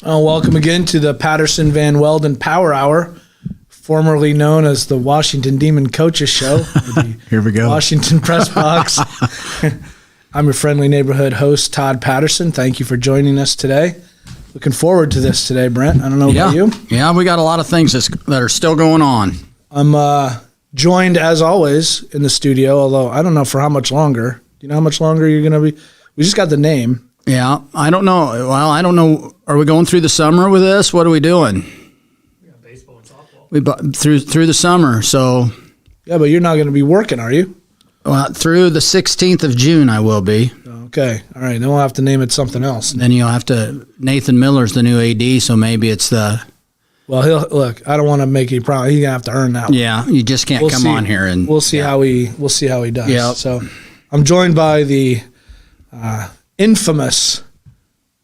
Welcome again to the Patterson Van Welden Power Hour, formerly known as the Washington Demon Coaches Show. Here we go. Washington Press Box. I'm your friendly neighborhood host, Todd Patterson. Thank you for joining us today. Looking forward to this today, Brent. I don't know about you. Yeah, we got a lot of things that are still going on. I'm joined, as always, in the studio, although I don't know for how much longer. Do you know how much longer you're going to be? We just got the name. Yeah, I don't know. Well, I don't know. Are we going through the summer with this? What are we doing? We got baseball and softball. Through the summer, so. Yeah, but you're not going to be working, are you? Well, through the 16th of June, I will be. Okay. All right. Then we'll have to name it something else. Then you'll have to. Nathan Miller's the new AD, so maybe it's the. Well, look. I don't want to make any promise. He's gonna have to earn that one. Yeah, you just can't come on here and. We'll see how he does. Yeah. So, I'm joined by the infamous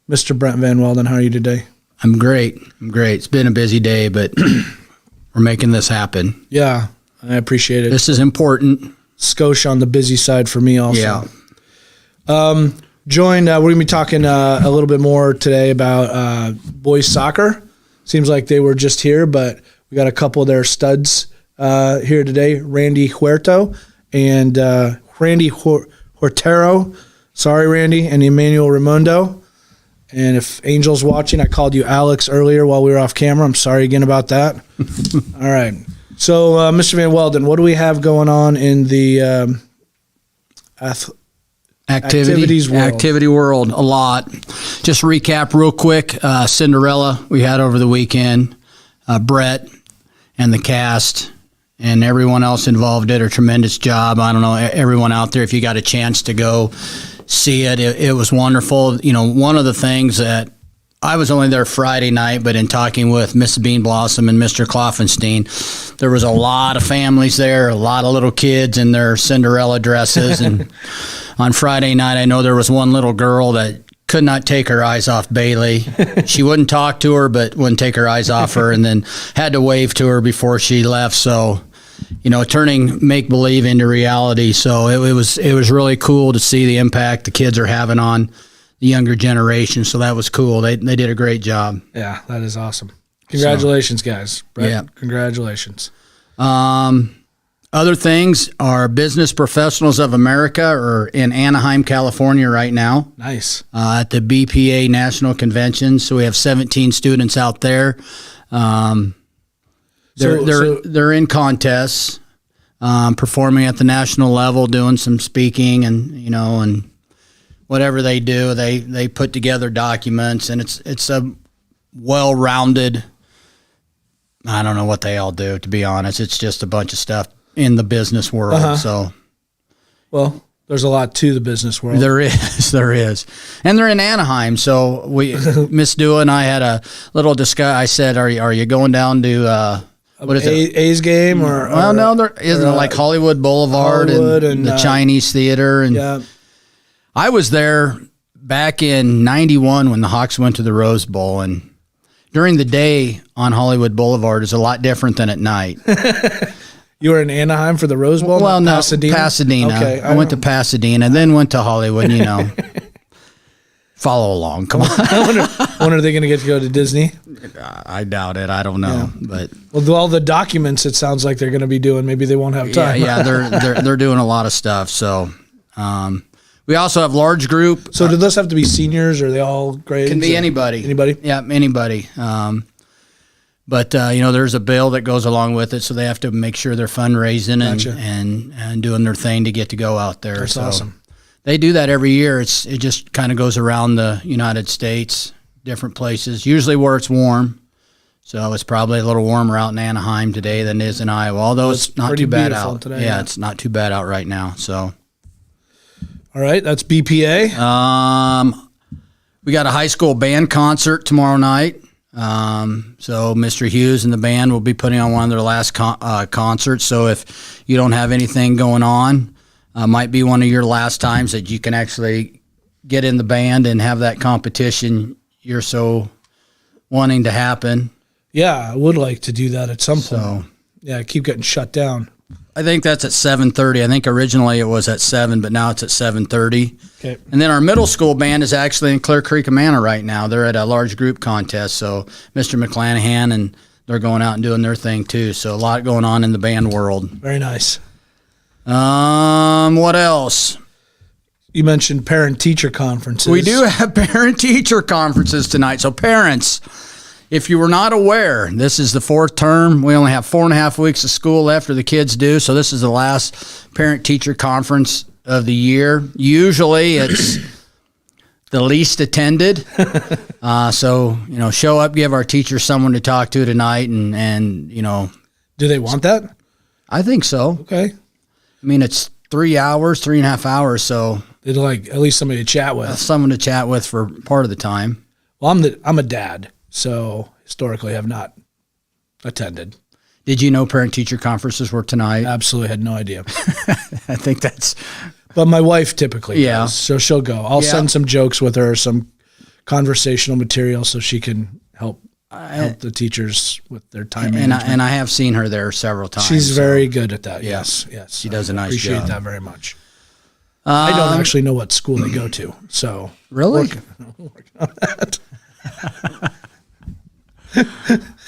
Mr. Brent Van Welden. How are you today? I'm great. It's been a busy day, but we're making this happen. Yeah, I appreciate it. This is important. Skosh on the busy side for me also. Yeah. Joined, we're going to be talking a little bit more today about boys soccer. Seems like they were just here, but we got a couple of their studs here today, Randy Huerto and Randy Huertero. Sorry, Randy, and Emmanuel Raimondo. And if Angel's watching, I called you Alex earlier while we were off camera. I'm sorry again about that. All right. So, Mr. Van Welden, what do we have going on in the activity world? A lot. Just recap real quick. Cinderella we had over the weekend. Brett and the cast and everyone else involved did a tremendous job. I don't know, everyone out there, if you got a chance to go see it, it was wonderful. You know, one of the things that I was only there Friday night, but in talking with Miss Bean Blossom and Mr. Kloffenstein, there was a lot of families there, a lot of little kids in their Cinderella dresses. And on Friday night, I know there was one little girl that could not take her eyes off Bailey. She wouldn't talk to her, but wouldn't take her eyes off her, and then had to wave to her before she left. So, you know, turning make-believe into reality. So it was really cool to see the impact the kids are having on the younger generation. So that was cool. They did a great job. Yeah, that is awesome. Congratulations, guys. Brett, yeah. Congratulations. Other things are Business Professionals of America are in Anaheim, California right now. Nice. At the BPA National Convention. So we have 17 students out there. They're in contests, performing at the national level, doing some speaking, and and whatever they do, they put together documents, and it's a well-rounded. I don't know what they all do, to be honest. It's just a bunch of stuff in the business world. Uh-huh. So, well, there's a lot to the business world. There is, and they're in Anaheim. So Miss Dua and I had a little discussion. I said, "Are you going down to?" What is it? A's game no, there isn't like Hollywood Boulevard and the Chinese Theater. And yeah. I was there back in '91 when the Hawks went to the Rose Bowl, and during the day on Hollywood Boulevard is a lot different than at night. You were in Anaheim for the Rose Bowl? Well, no, Pasadena. Okay, I went to Pasadena, and then went to Hollywood. Follow along. Come on. I wonder are they going to get to go to Disney? I doubt it. I don't know, but well, all the documents it sounds like they're going to be doing. Maybe they won't have time. Yeah, they're doing a lot of stuff. So, we also have large group. So, do those have to be seniors, or are they all grades? Can be anybody. Anybody? Yeah, anybody. But there's a bill that goes along with it, so they have to make sure they're fundraising and doing their thing to get to go out there. That's awesome. They do that every year. It just kind of goes around the United States, different places, usually where it's warm. So it's probably a little warmer out in Anaheim today than it is in Iowa, although it's not too bad out today. Yeah, it's not too bad out right now. So, all right, that's BPA. We got a high school band concert tomorrow night. So Mr. Hughes and the band will be putting on one of their last concerts. So if you don't have anything going on, might be one of your last times that you can actually get in the band and have that competition you're so wanting to happen. Yeah, I would like to do that at some point. So, yeah, I keep getting shut down. I think that's at 7:30. I think originally it was at 7, but now it's at 7:30. Okay. And then our middle school band is actually in Clear Creek, Amana right now. They're at a large group contest. So Mr. McClanahan, and they're going out and doing their thing too. So a lot going on in the band world. Very nice. What else? You mentioned parent-teacher conferences. We do have parent-teacher conferences tonight. So parents, if you were not aware, this is the 4th term. We only have 4.5 weeks of school left, or the kids do. So this is the last parent-teacher conference of the year. Usually it's the least attended. So, show up, give our teachers someone to talk to tonight. And Do they want that? I think so. Okay. I mean, it's 3.5 hours. So They'd like at least somebody to chat with. someone to chat with for part of the time. Well, I'm a dad, so historically have not attended. Did you know parent-teacher conferences were tonight? Absolutely had no idea. I think that's... But my wife typically Yeah. does, so she'll go. I'll send some jokes with her, some conversational material, so she can help the teachers with their time management. And I have seen her there several times. She's very good at that. Yeah. Yes. She does a nice appreciate job. that very much. I don't actually know what school they go to, so Really? working on that.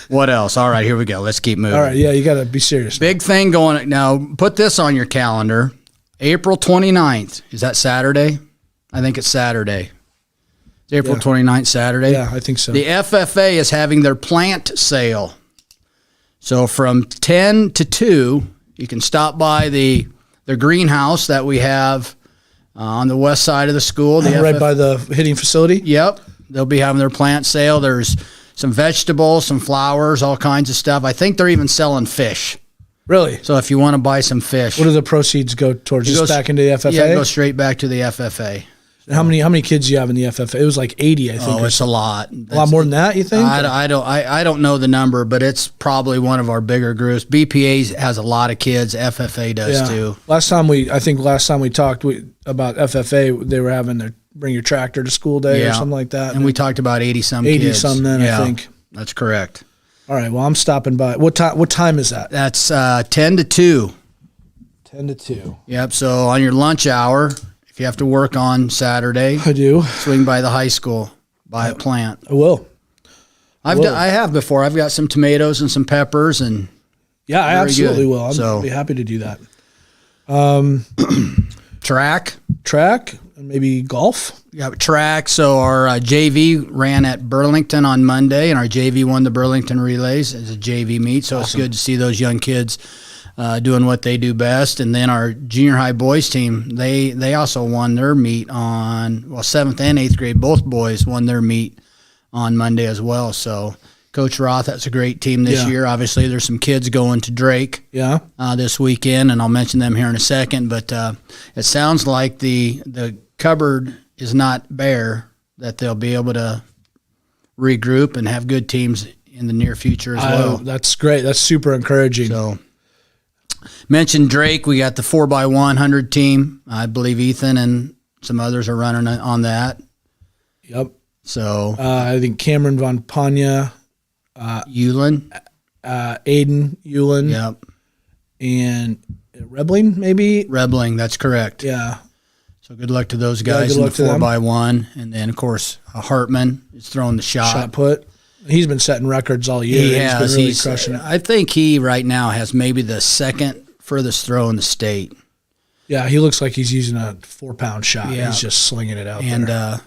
What else? All right, here we go. Let's keep moving. All right, yeah, you got to be serious. Big thing going now. Put this on your calendar. April 29th. Is that Saturday? I think it's Saturday. It's April 29th, Saturday. Yeah, I think so. The FFA is having their plant sale. So from 10 to 2, you can stop by the greenhouse that we have on the west side of the school. Right by the hitting facility? Yep. They'll be having their plant sale. There's some vegetables, some flowers, all kinds of stuff. I think they're even selling fish. Really? So if you want to buy some fish. What do the proceeds go towards? Just back into the FFA? Yeah, go straight back to the FFA. How many kids do you have in the FFA? It was like 80, I think. Oh, it's a lot. A lot more than that, you think? I don't know the number, but it's probably one of our bigger groups. BPA has a lot of kids. FFA does too. Last time we talked about FFA, they were having their bring your tractor to school day or something like that. And we talked about 80-some kids. 80-some then, I think. That's correct. All right, well, I'm stopping by. What time is that? That's 10 to 2. 10 to 2. Yep, so on your lunch hour, if you have to work on Saturday, I do. swing by the high school, buy a plant. I will. I have before. I've got some tomatoes and some peppers, and yeah, I absolutely will. So be happy to do that. Track, and maybe golf. Yeah, track. So our JV ran at Burlington on Monday, and our JV won the Burlington Relays as a JV meet. So It's good to see those young kids doing what they do best. And then our junior high boys team, they also won their meet on 7th and 8th grade. Both boys won their meet on Monday as well. So Coach Roth, that's a great team this year. Obviously, there's some kids going to Drake this weekend, and I'll mention them here in a second. But it sounds like the cupboard is not bare, that they'll be able to regroup and have good teams in the near future as well. That's great. That's super encouraging. So, mentioned Drake. We got the 4x100 team. I believe Ethan and some others are running on that. Yep. So I think Cameron Von Panya, Eulin, Aiden Eulin, yep, and Rebling maybe. Rebling, that's correct. Yeah. So good luck to those guys in the 4x1, and then of course Hartman is throwing the shot put. He's been setting records all year. He has. He's been really crushing it. I think he right now has maybe the second furthest throw in the state. Yeah, he looks like he's using a 4-pound shot. Yeah. He's just slinging it out and, there.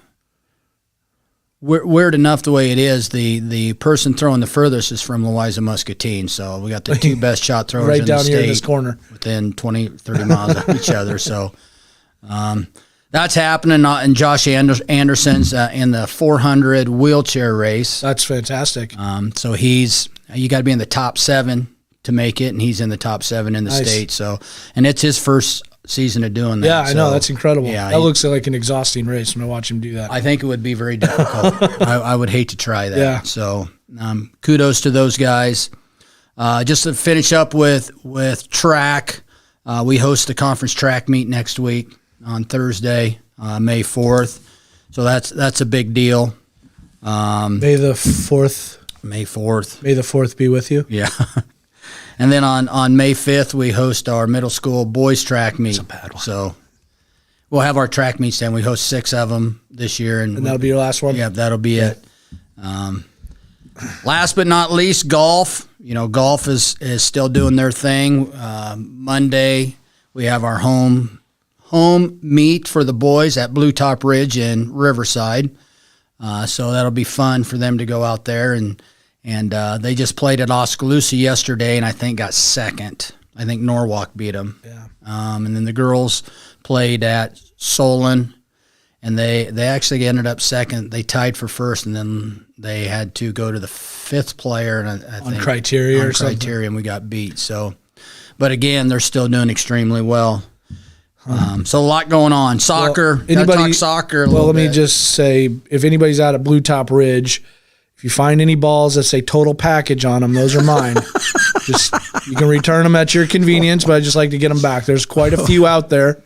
Weird enough the way it is, the person throwing the furthest is from Louisa Muscatine. So we got the two best shot throwers right in down the state here in this corner, within 20, 30 miles of each other. So that's happening. And Josh Anderson's in the 400 wheelchair race. That's fantastic. So you got to be in the top 7 to make it, and he's in the top 7 in the state. So, and it's his first season of doing that. Yeah, I know. That's incredible. Yeah, that looks like an exhausting race when I watch him do that. I think it would be very difficult. I would hate to try that. Yeah. So kudos to those guys. Just to finish up with track, we host the conference track meet next week on Thursday, May 4th. So that's a big deal. May the 4th. May 4th. May the 4th be with you. Yeah. And then on May 5th, we host our middle school boys track meet. That's a bad one. So we'll have our track meets then. We host 6 of them this year. And that'll be your last one? Yeah, that'll be it. Last but not least, golf. Golf is still doing their thing. Monday, we have our home meet for the boys at Blue Top Ridge in Riverside. So that'll be fun for them to go out there. And they just played at Oskaloosa yesterday and I think got second. I think Norwalk beat them. Yeah. And then the girls played at Solon. And they actually ended up second. They tied for first, and then they had to go to the 5th player, and I think criteria and we got beat. So, but again, they're still doing extremely well. So a lot going on. Soccer. Well, talk soccer. Let me just say, if anybody's out at Blue Top Ridge, if you find any balls that say total package on them, those are mine. You can return them at your convenience, but I just like to get them back. There's quite a few out there.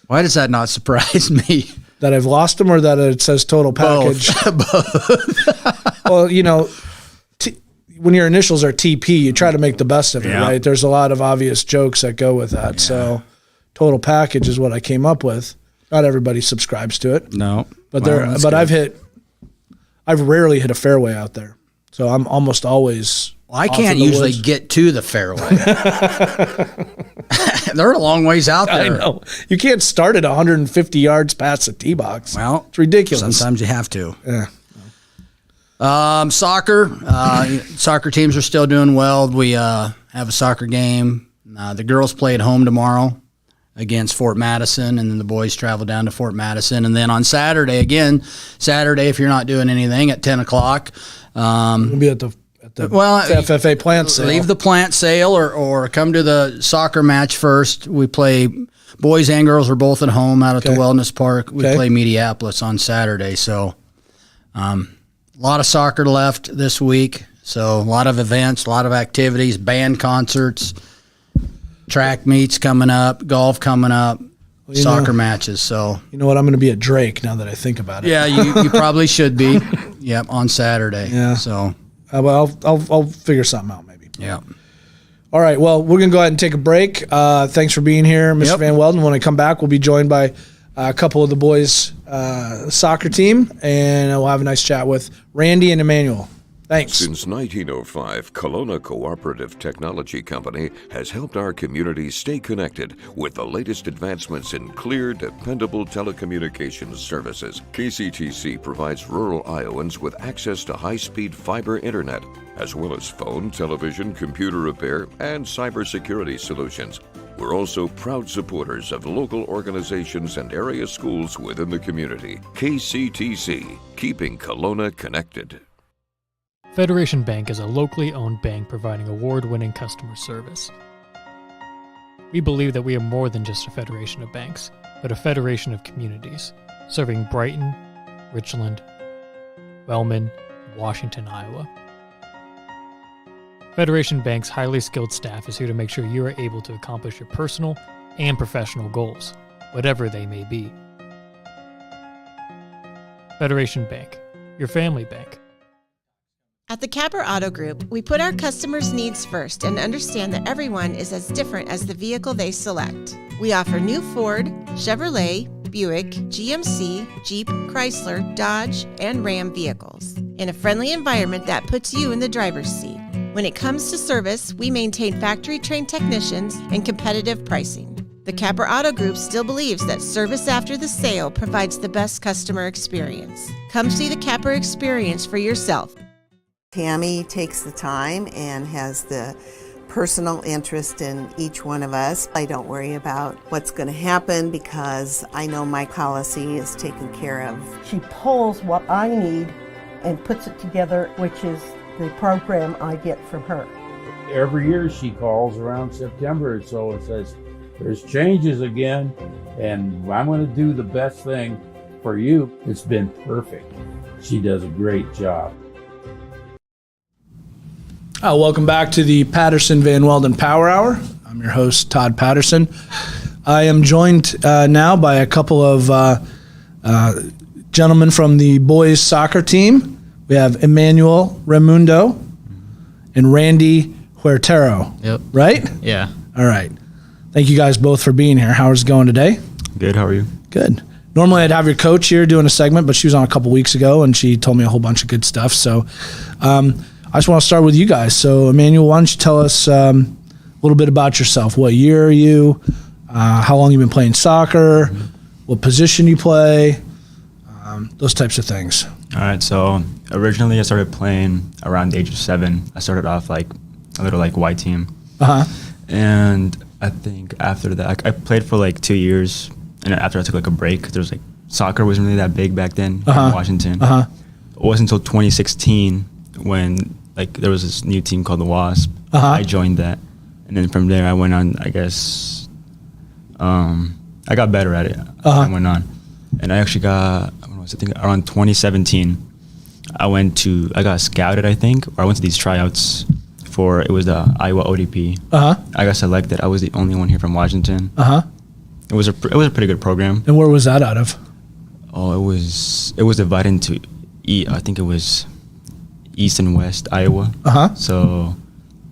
Why does that not surprise me? That I've lost them or that it says total package? Both. Well, when your initials are TP, you try to make the best of it, right? There's a lot of obvious jokes that go with that. Yeah. So total package is what I came up with. Not everybody subscribes to it. No. But I've rarely hit a fairway out there. So I'm almost always I can't usually get to the fairway. They're a long ways out there. I know. You can't start at 150 yards past the tee box. Well, it's ridiculous. Sometimes you have to. Yeah. Soccer. Soccer teams are still doing well. We have a soccer game. The girls play at home tomorrow against Fort Madison, and then the boys travel down to Fort Madison. And then on Saturday, if you're not doing anything, at 10 o'clock. We'll be at the FFA plant sale. Leave the plant sale or come to the soccer match first. We play boys and girls are both at home out at the Wellness Park. We play Mediapolis on Saturday. So a lot of soccer left this week. So a lot of events, a lot of activities, band concerts, track meets coming up, golf coming up, soccer matches. So you know what? I'm going to be at Drake now that I think about it. Yeah, you probably should be. Yep, on Saturday. Yeah. So I'll figure something out maybe. Yeah. All right. Well, we're going to go ahead and take a break. Thanks for being here, Mr. Van Welden. When I come back, we'll be joined by a couple of the boys' soccer team, and we'll have a nice chat with Randy and Emmanuel. Thanks. Since 1905, Kelowna Cooperative Technology Company has helped our community stay connected with the latest advancements in clear, dependable telecommunications services. KCTC provides rural Iowans with access to high-speed fiber internet, as well as phone, television, computer repair, and cybersecurity solutions. We're also proud supporters of local organizations and area schools within the community. KCTC, keeping Kelowna connected. Federation Bank is a locally owned bank providing award-winning customer service. We believe that we are more than just a federation of banks, but a federation of communities, serving Brighton, Richland, Wellman, and Washington, Iowa. Federation Bank's highly skilled staff is here to make sure you are able to accomplish your personal and professional goals, whatever they may be. Federation Bank, your family bank. At the Capper Auto Group, we put our customers' needs first and understand that everyone is as different as the vehicle they select. We offer new Ford, Chevrolet, Buick, GMC, Jeep, Chrysler, Dodge, and Ram vehicles in a friendly environment that puts you in the driver's seat. When it comes to service, we maintain factory-trained technicians and competitive pricing. The Capper Auto Group still believes that service after the sale provides the best customer experience. Come see the Capper experience for yourself. Tammy takes the time and has the personal interest in each one of us. I don't worry about what's going to happen because I know my policy is taken care of. She pulls what I need and puts it together, which is the program I get from her. Every year she calls around September or so and says, there's changes again, and I'm going to do the best thing for you. It's been perfect. She does a great job. Welcome back to the Patterson Van Welden Power Hour. I'm your host, Todd Patterson. I am joined now by a couple of gentlemen from the boys soccer team. We have Emmanuel Raimundo and Randy Huertero. Yep. Right? Yeah. All right. Thank you guys both for being here. How's it going today? Good. How are you? Good. Normally I'd have your coach here doing a segment, but she was on a couple weeks ago and she told me a whole bunch of good stuff. So I just want to start with you guys. So Emmanuel, why don't you tell us a little bit about yourself? What year are you? How long you been playing soccer? What position you play? Those types of things. All right. So originally I started playing around the age of 7. I started off like a little like Y team. And I think after that, I played for like 2 years. And after I took like a break, there was like soccer wasn't really that big back then in Washington. It wasn't until 2016 when like there was this new team called the Wasp. I joined that, and then from there I went on. I guess I got better at it. I went on, and I actually got I think around 2017. I got scouted, I think, or I went to these tryouts for it was the Iowa ODP. I got selected. I was the only one here from Washington. It was a pretty good program. And where was that out of? Oh, it was divided into I think it was East and West Iowa. So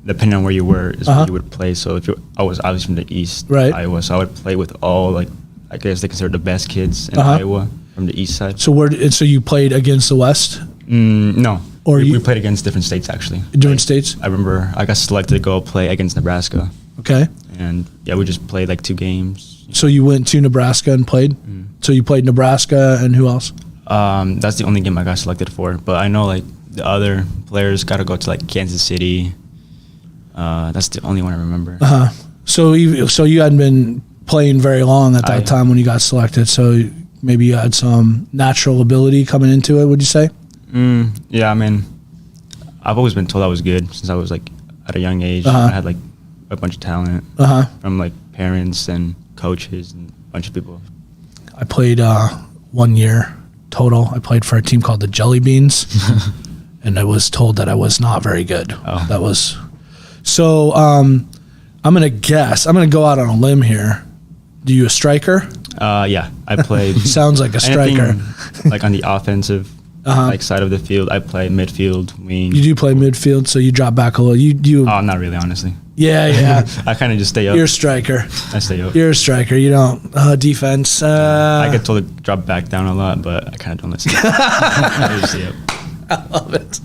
depending on where you were is where you would play. So I was obviously from the East Iowa, so I would play with all like I guess they consider the best kids in Iowa from the East side. So so you played against the West? No. Or we played against different states actually. Different states? I remember I got selected to go play against Nebraska. Okay. And yeah, we just played like 2 games. So you went to Nebraska and played? So you played Nebraska and who else? That's the only game I got selected for. But I know like the other players got to go to like Kansas City. That's the only one I remember. So you hadn't been playing very long at that time when you got selected. So maybe you had some natural ability coming into it, would you say? Yeah, I mean, I've always been told I was good since I was like at a young age. I had like a bunch of talent from like parents and coaches and a bunch of people. I played 1 year total. I played for a team called the Jelly Beans, and I was told that I was not very good. That was so. I'm gonna guess. I'm gonna go out on a limb here. Do you a striker? Yeah, I played. Sounds like a striker. Like on the offensive like side of the field, I play midfield, wing. You do play midfield, so you drop back a little. You. Oh, not really, honestly. Yeah. I kind of just stay up. You're a striker. I stay up. You're a striker. You don't defense. I get told to drop back down a lot, but I kind of don't listen. I just stay up. I love it.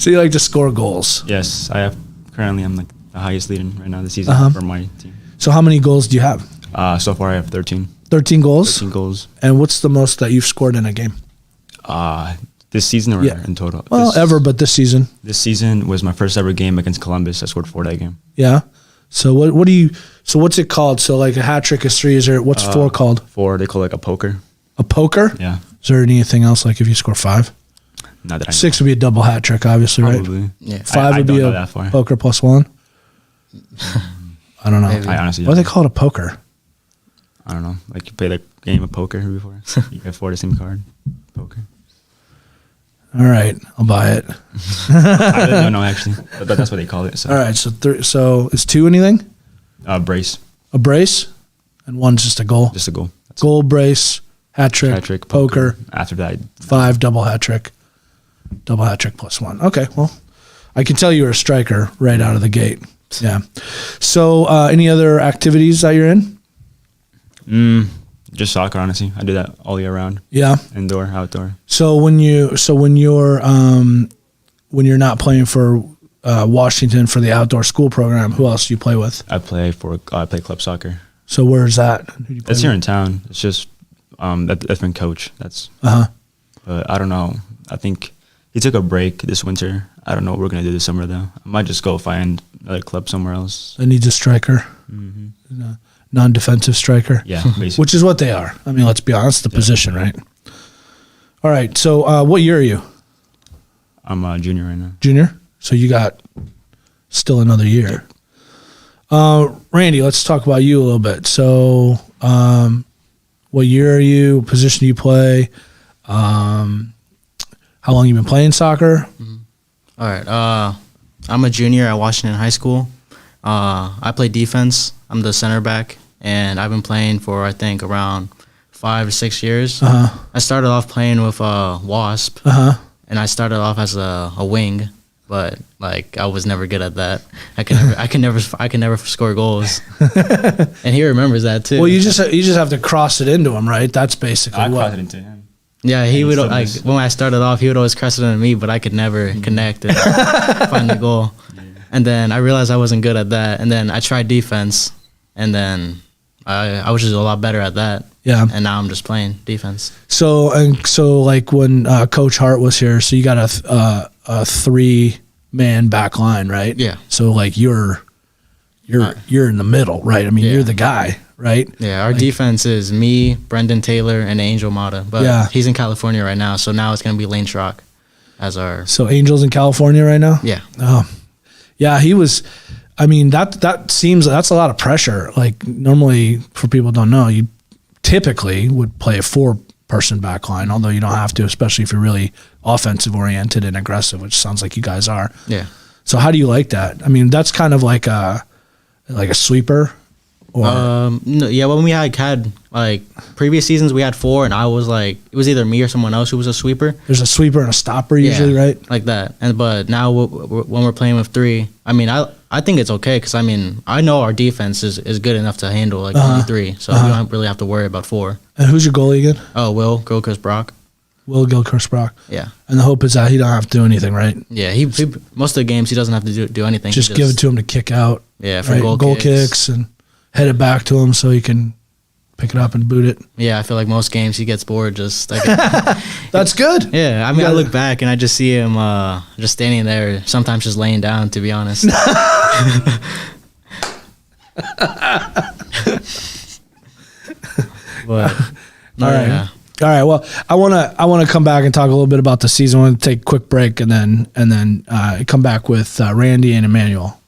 So you like to score goals? Yes, I have. Currently, I'm like the highest leader right now this season for my team. So how many goals do you have? So far, I have 13. 13 goals? 13 goals. And what's the most that you've scored in a game? This season or in total? Well, ever, but this season. This season was my first ever game against Columbus. I scored 4 that game. Yeah. So what's it called? So like a hat trick is 3. Is there what's 4 called? 4 they call it like a poker. A poker? Yeah. Is there anything else like if you score 5? Not that I know. 6 would be a double hat trick, obviously, Probably. right? Yeah. 5 would be a poker plus 1. I don't know. I honestly why do they call it a poker? I don't know. Like you played a game of poker before. You get 4 the same card. Poker. All right, I'll buy it. I don't know actually, but that's what they call it. So. All right, so is 2 anything? Brace. A brace, and 1's just a goal. Just a goal. That's goal, brace, hat trick, poker. After that, 5 double hat trick plus 1. Okay, well, I can tell you're a striker right out of the gate. Yeah. So, any other activities that you're in? Just soccer, honestly. I do that all year round. Yeah. Indoor, outdoor. So when you're not playing for Washington for the outdoor school program, who else do you play with? I play club soccer. So where's that? Who do you play It's here with? in town. It's just a different coach. That's But I don't know. I think he took a break this winter. I don't know what we're gonna do this summer though. I might just go find another club somewhere else. That needs a striker. Non-defensive striker. Yeah, basically. Which is what they are. I mean, let's be honest, the position, right? All right. So, what year are you? I'm a junior right now. Junior. So you got still another year. Randy, let's talk about you a little bit. So, what year are you? Position do you play? How long you been playing soccer? All right. I'm a junior at Washington High School. I play defense. I'm the center back, and I've been playing for I think around 5 or 6 years. I started off playing with Wasp, and I started off as a wing. but like I was never good at that. I can never score goals. And he remembers that too. Well, you just have to cross it into him, right? That's basically I what. crossed it into him. Yeah, he would like when I started off, he would always cross it into me, but I could never connect and find the goal. Yeah. And then I realized I wasn't good at that, and then I tried defense, and then I was just a lot better at that. Yeah. And now I'm just playing defense. So like when Coach Hart was here, so you got a 3-man back line, right? Yeah. So like you're in the middle, right? I mean, you're the guy, right? Yeah, our defense is me, Brendan Taylor, and Angel Mata. But he's in California right now, so now it's going to be Lane Schrock as our... So Angel's in California right now? Yeah. Oh, yeah, he was... I mean, that's a lot of pressure. Like normally, for people who don't know, you typically would play a 4-person back line, although you don't have to, especially if you're really offensive oriented and aggressive, which sounds like you guys are. Yeah. So how do you like that? I mean, that's kind of like a sweeper. Or no, yeah, when we had like previous seasons, we had 4, and I was like, it was either me or someone else who was a sweeper. There's a sweeper and a stopper usually, right? Like that. But now when we're playing with 3, I mean, I think it's okay because I mean I know our defense is good enough to handle like only 3, so we don't really have to worry about 4. And who's your goalie again? Oh, Will Gilchrist Brock. Will Gilchrist Brock. Yeah. And the hope is that he don't have to do anything, right? Yeah, he most of the games he doesn't have to do anything. Just give it to him to kick out. Yeah, for right? goal kicks and head it back to him so he can pick it up and boot it. Yeah, I feel like most games he gets bored just like That's good. Yeah, I mean I look back and I just see him just standing there, sometimes just laying down, to be honest. But all right. Yeah. All right. Well, I want to come back and talk a little bit about the season. I want to take a quick break and then come back with Randy and Emmanuel.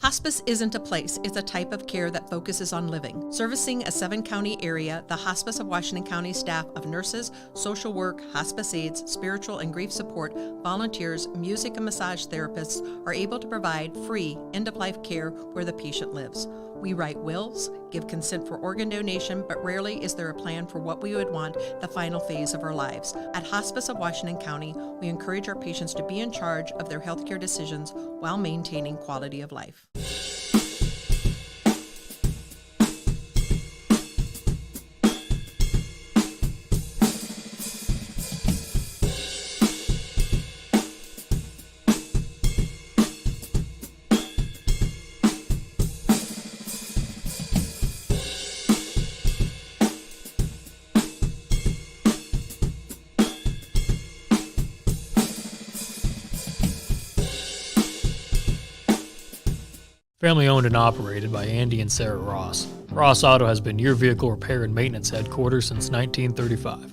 Hospice isn't a place, it's a type of care that focuses on living. Servicing a 7-county area, the Hospice of Washington County staff of nurses, social work, hospice aides, spiritual and grief support, volunteers, music and massage therapists are able to provide free end-of-life care where the patient lives. We write wills, give consent for organ donation, but rarely is there a plan for what we would want the final phase of our lives. At Hospice of Washington County, we encourage our patients to be in charge of their healthcare decisions while maintaining quality of life. Family owned and operated by Andy and Sarah Ross, Ross Auto has been your vehicle repair and maintenance headquarters since 1935.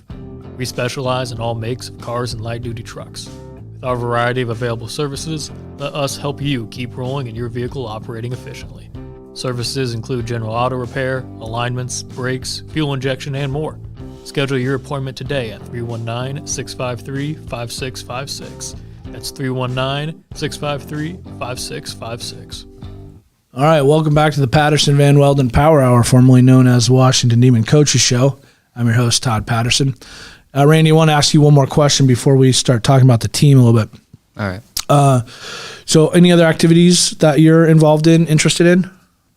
We specialize in all makes of cars and light-duty trucks. With our variety of available services, let us help you keep rolling and your vehicle operating efficiently. Services include general auto repair, alignments, brakes, fuel injection, and more. Schedule your appointment today at 319-653-5656. That's 319-653-5656. All right, welcome back to the Patterson Van Weldon Power Hour, formerly known as Washington Demon Coaches Show. I'm your host, Todd Patterson. Randy, I want to ask you one more question before we start talking about the team a little bit. All right. So any other activities that you're involved in, interested in?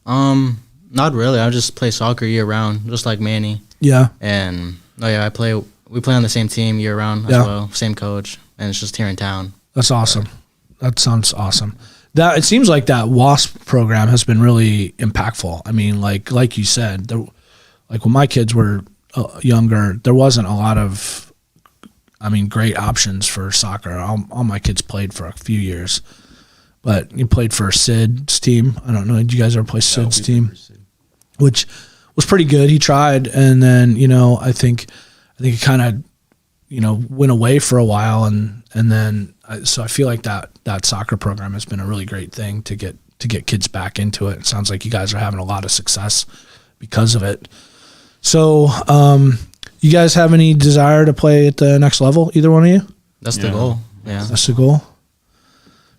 Not really. I just play soccer year round, just like Manny. Yeah. And we play on the same team year round as well, same coach, and it's just here in town. That's awesome. That sounds awesome. It seems like that WASP program has been really impactful. I mean, like you said, like when my kids were younger, there wasn't a lot of, great options for soccer. All my kids played for a few years, but you played for Sid's team. I don't know. Did you guys ever play Sid's team? Which was pretty good. He tried, and then I think it kind of went away for a while, and then so I feel like that soccer program has been a really great thing to get kids back into it. It sounds like you guys are having a lot of success because of it. So, you guys have any desire to play at the next level? Either one of you? That's the goal. Yeah, that's the goal.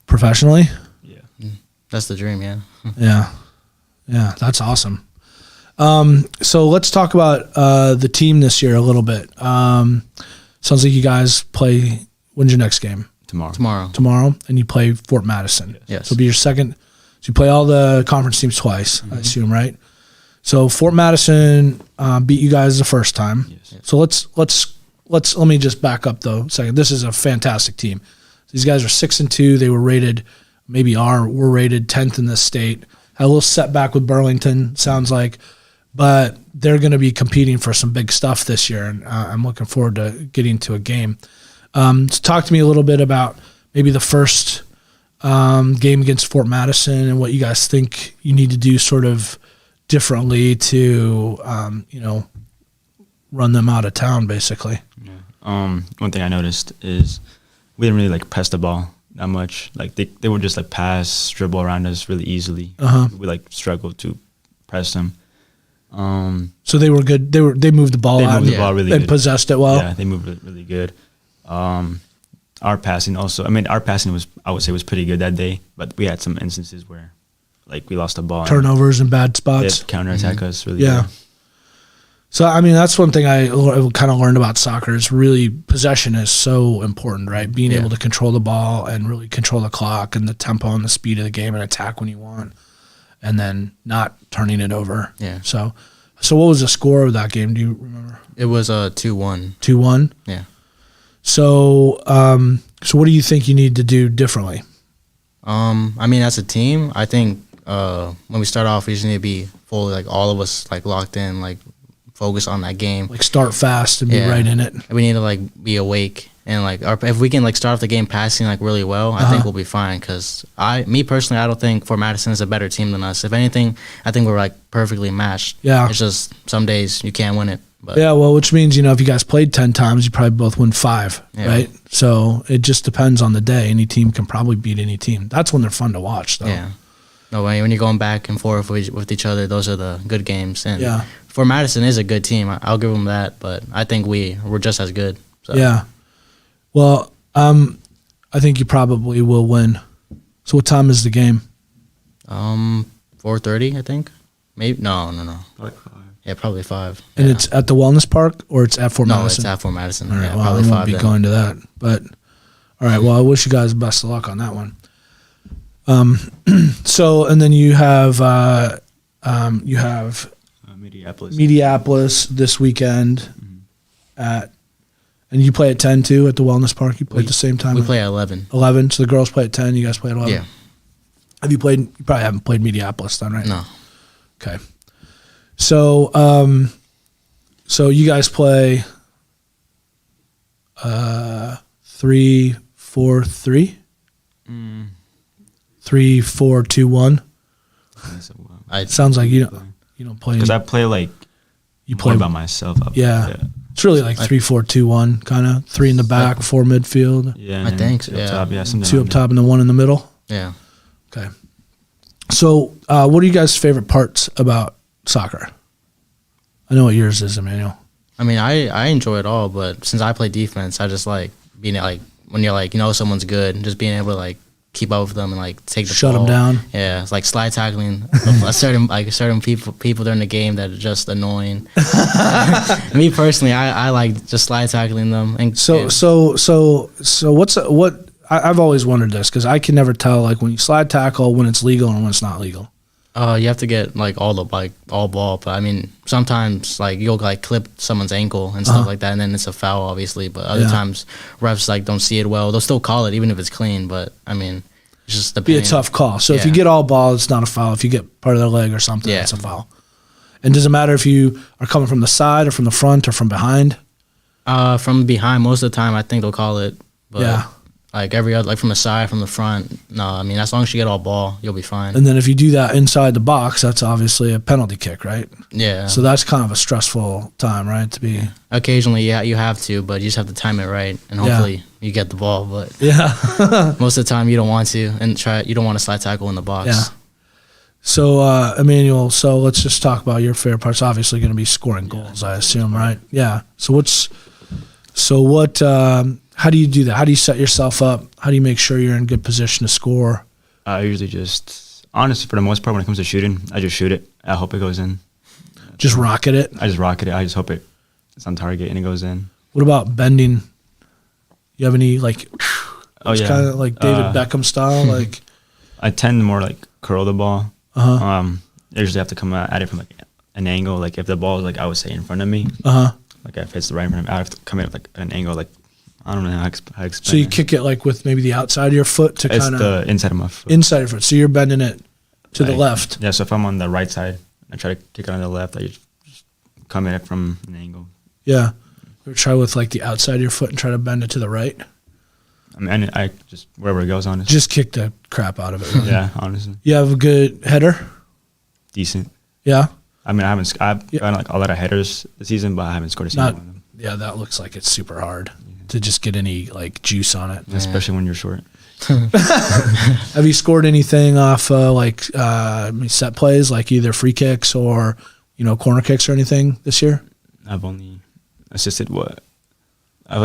Professionally? Yeah, that's the dream. Yeah. Yeah, that's awesome. So let's talk about the team this year a little bit. Sounds like you guys play. When's your next game? Tomorrow. And you play Fort Madison. Yes. So it'll be your second. So you play all the conference teams twice, I assume, right? So Fort Madison beat you guys the first time. Yes. So let me just back up though a second. This is a fantastic team. These guys are 6-2. They were rated, we're rated 10th in the state. Had a little setback with Burlington, sounds like, but they're going to be competing for some big stuff this year, and I'm looking forward to getting to a game. So talk to me a little bit about maybe the first game against Fort Madison and what you guys think you need to do sort of differently to, run them out of town, basically. Yeah. One thing I noticed is we didn't really like press the ball that much. Like they would just like pass, dribble around us really easily. We like struggled to press them. So they were good. They moved the ball out. Moved the ball really and good. Possessed it well. Yeah, they moved it really good. Our passing also. I mean, our passing I would say was pretty good that day, but we had some instances where like we lost the ball. Turnovers and bad spots. They counterattack us really Yeah. good. So, I mean, that's one thing I kind of learned about soccer is really possession is so important, right? Being able to control the ball and really control the clock and the tempo and the speed of the game and attack when you want, and then not turning it over. Yeah. So what was the score of that game? Do you remember? It was 2-1. 2-1? Yeah. So, so what do you think you need to do differently? I mean, as a team, I think when we start off, we just need to be fully, like, all of us, like, locked in, like, focus on that game. Like, start fast and be right in it. We need to, like, be awake. And, like, if we can, like, start off the game passing, like, really well, I think we'll be fine. Because me personally, I don't think Fort Madison is a better team than us. If anything, I think we're, like, perfectly matched. Yeah. It's just some days you can't win it. But Yeah, well, which means, if you guys played 10 times, you probably both win 5, right? So it just depends on the day. Any team can probably beat any team. That's when they're fun to watch, though. Yeah. No, when you're going back and forth with each other, those are the good games. And Yeah. Fort Madison is a good team. I'll give them that. But I think we're just as good. So. Yeah. Well, I think you probably will win. So what time is the game? 4:30, I think. Maybe no. Like 5. Yeah, probably 5. And it's at the Wellness Park or it's at Fort No, Madison? it's at Fort Madison. All right, Yeah, well, probably I 5. won't be going to that. But all right, well, I wish you guys best of luck on that one. So and then you have Mediapolis this weekend and you play at 10 too at the Wellness Park. You play at the same time. We play at 11. 11. So the girls play at 10. You guys play at 11. Yeah. Have you played? You probably haven't played Mediapolis then, right? No. Okay. So so you guys play 3-4-3. 3-4-2-1. It sounds like you don't play because I play like you play by myself. Yeah. It's really like 3-4-2-1 kind of 3 in the back, 4 midfield. Yeah, I think so. Up Yeah. top, yeah, something 2 like up top and then 1 in the middle. Yeah. Okay. So what are you guys' favorite parts about soccer? I know what yours is, Emmanuel. I mean, I enjoy it all, but since I play defense, I just like being like when you're like someone's good, just being able to like keep up with them and like take the Shut ball. them down. Yeah, it's like slide tackling certain people during the game that are just annoying. Me personally, I like just slide tackling them. And So I've always wondered this because I can never tell like when you slide tackle when it's legal and when it's not legal. You have to get like all ball, but I mean sometimes like you'll like clip someone's ankle and stuff like that, and then it's a foul obviously. But other times refs like don't see it well. They'll still call it even if it's clean. But I mean, it's just Be a tough call. So if you get all ball, it's not a foul. If you get part of their leg or something, it's a foul. And does it matter if you are coming from the side or from the front or from behind? From behind most of the time, I think they'll call it. But Yeah. Like every other, like from the side, from the front. No, I mean as long as you get all ball, you'll be fine. And then if you do that inside the box, that's obviously a penalty kick, right? Yeah. So that's kind of a stressful time, right? To be. Occasionally, yeah, you have to, but you just have to time it right, and hopefully you get the ball. But Yeah. most of the time, you don't want to, and you don't want to slide tackle in the box. Yeah. So, Emmanuel, so let's just talk about your favorite parts. Obviously going to be scoring goals, I assume, right? Yeah. So how do you do that? How do you set yourself up? How do you make sure you're in good position to score? I usually honestly, for the most part, when it comes to shooting, I just shoot it. I hope it goes in. Just rocket it? I just rocket it. I just hope it's on target and it goes in. What about bending? You have any, like, Oh, It's yeah. kind of like David Beckham style. Like I tend to more like curl the ball. Uh-huh. I usually have to come at it from like an angle. Like if the ball is like I would say in front of me, like if it's right in front of me, I have to come in at like an angle. Like I don't know how to explain. so, you it. kick it like with maybe the outside of your foot to It's kind of the inside of my foot. inside of your foot. So you're bending it to the Like, left. Yeah. So if I'm on the right side, I try to kick it on the left. I just come in it from an angle. Yeah. Or try with like the outside of your foot and try to bend it to the right. I mean, I just wherever it goes, honestly. Just kick the crap out of it. Really. Yeah, honestly, You have a good header. decent. Yeah. I mean, I've gotten like a lot of headers this season, but I haven't scored a single Not. one of them. Yeah, that looks like it's super hard to just get any like juice on it. Especially when you're short. Have you scored anything off set plays, like either free kicks or corner kicks or anything this year? I've only assisted I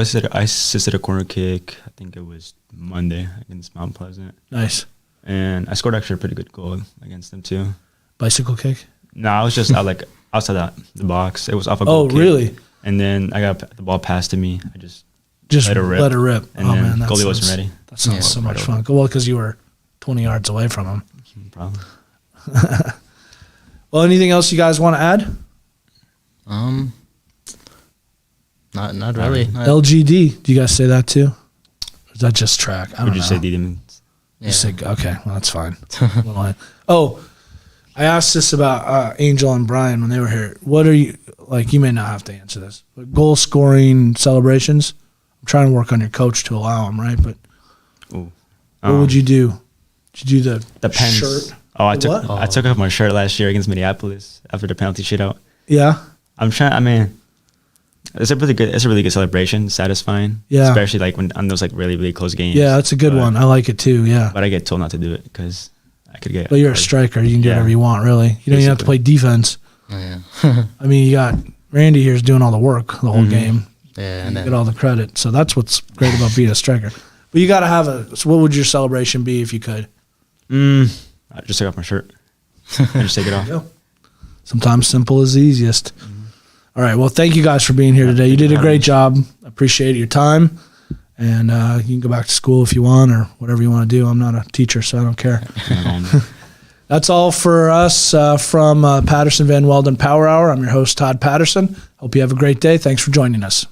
assisted a corner kick. I think it was Monday against Mount Pleasant. Nice. And I scored actually a pretty good goal against them too. Bicycle kick? No, I was just outside the box. It was off a goal kick. Really? And then I got the ball passed to me. I just Let her rip. And then goalie wasn't ready. That sounds so much fun. Well, because you were 20 yards away from him. Probably. Well, anything else you guys want to add? Not really. LGD. Do you guys say that too? Or is that just track? I don't Would you know. say demons? You say, okay, well, that's fine. Oh, I asked this about Angel and Brian when they were here. What are you, like, you may not have to answer this, but goal scoring celebrations? I'm trying to work on your coach to allow them, right? But Ooh. what would you do? Did you do the Depends. shirt? Oh, I What? took off my shirt last year against Minneapolis after the penalty shootout. Yeah. I mean, it's a really good celebration, satisfying. Yeah. Especially like when on those like really, really close games. Yeah, that's a good one. I like it too, yeah. But I get told not to do it because I could get. But you're a striker. You can do whatever you want, really. You don't even have to play defense. Oh, yeah. I mean, you got Randy here's doing all the work the whole game. Yeah, You get all the credit. So that's what's great about being a striker. But you got to have so what would your celebration be if you could? I just take off my shirt. I just take it off. Go. Sometimes simple is the easiest. All right. Well, thank you guys for being here today. You did a great job. I appreciate your time. And you can go back to school if you want or whatever you want to do. I'm not a teacher, so I don't care. That's all for us from Patterson Van Weldon Power Hour. I'm your host, Todd Patterson. Hope you have a great day. Thanks for joining us.